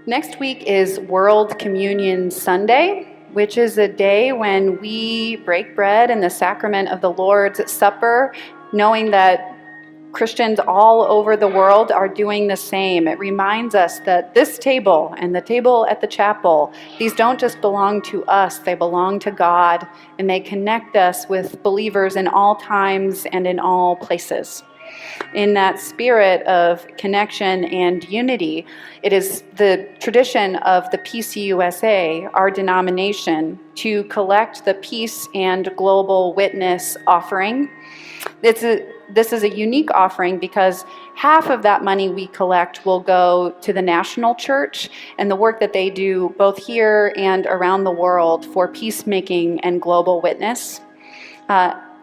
Next week is World Communion Sunday, which is a day when we break bread in the sacrament of the Lord's Supper, knowing that Christians all over the world are doing the same. It reminds us that this table and the table at the chapel, these don't just belong to us, they belong to God, and they connect us with believers in all times and in all places. In that spirit of connection and unity, it is the tradition of the PCUSA, our denomination, to collect the Peace and Global Witness offering. This is a unique offering because half of that money we collect will go to the national church and the work that they do both here and around the world for peacemaking and global witness.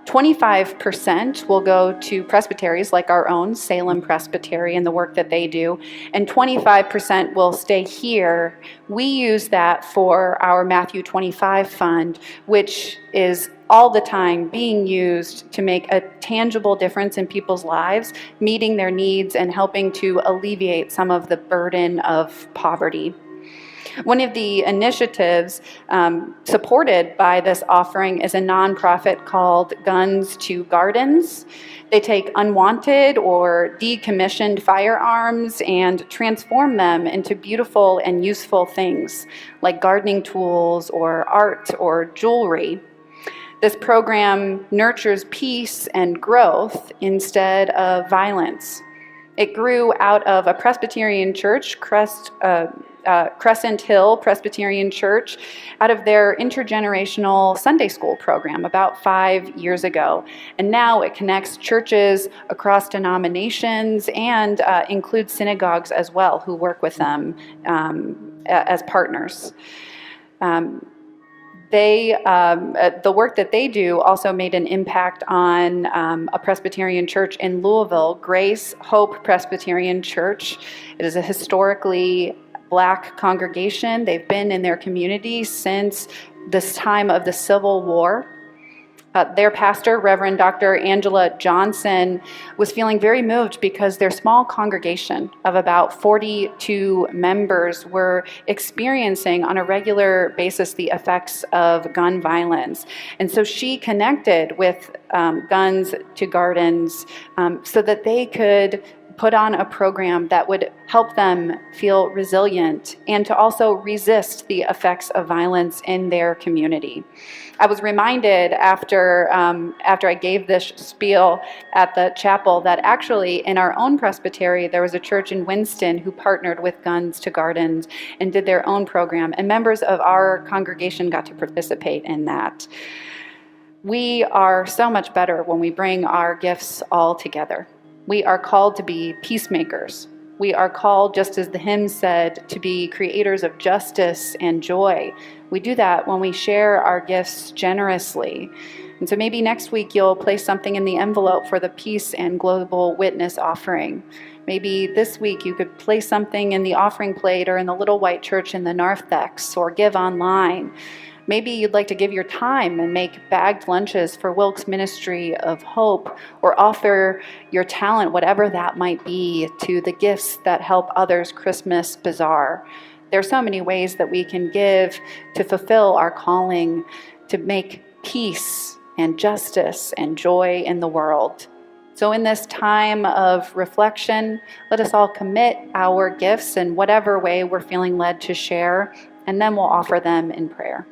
25% will go to presbyteries like our own, Salem Presbytery, and the work that they do, and 25% will stay here. We use that for our Matthew 25 fund, which is all the time being used to make a tangible difference in people's lives, meeting their needs and helping to alleviate some of the burden of poverty. One of the initiatives supported by this offering is a nonprofit called Guns to Gardens. They take unwanted or decommissioned firearms and transform them into beautiful and useful things like gardening tools or art or jewelry. This program nurtures peace and growth instead of violence. It grew out of a Presbyterian church, Crescent Hill Presbyterian Church, out of their intergenerational Sunday school program about 5 years ago. And now it connects churches across denominations and includes synagogues as well who work with them as partners. The work that they do also made an impact on a Presbyterian church in Louisville, Grace Hope Presbyterian Church. It is a historically Black congregation. They've been in their community since this time of the Civil War. Their pastor, Reverend Dr. Angela Johnson, was feeling very moved because their small congregation of about 42 members were experiencing on a regular basis the effects of gun violence. And so she connected with Guns to Gardens so that they could put on a program that would help them feel resilient and to also resist the effects of violence in their community. I was reminded after I gave this spiel at the chapel that actually in our own presbytery there was a church in Winston who partnered with Guns to Gardens and did their own program, and members of our congregation got to participate in that. We are so much better when we bring our gifts all together. We are called to be peacemakers. We are called, just as the hymn said, to be creators of justice and joy. We do that when we share our gifts generously. And so maybe next week you'll place something in the envelope for the Peace and Global Witness offering. Maybe this week you could place something in the offering plate or in the Little White Church in the narthex or give online. Maybe you'd like to give your time and make bagged lunches for Wilkes Ministry of Hope, or offer your talent, whatever that might be, to the Gifts That Help Others Christmas Bazaar. There are so many ways that we can give to fulfill our calling to make peace and justice and joy in the world. So in this time of reflection, let us all commit our gifts in whatever way we're feeling led to share, and then we'll offer them in prayer.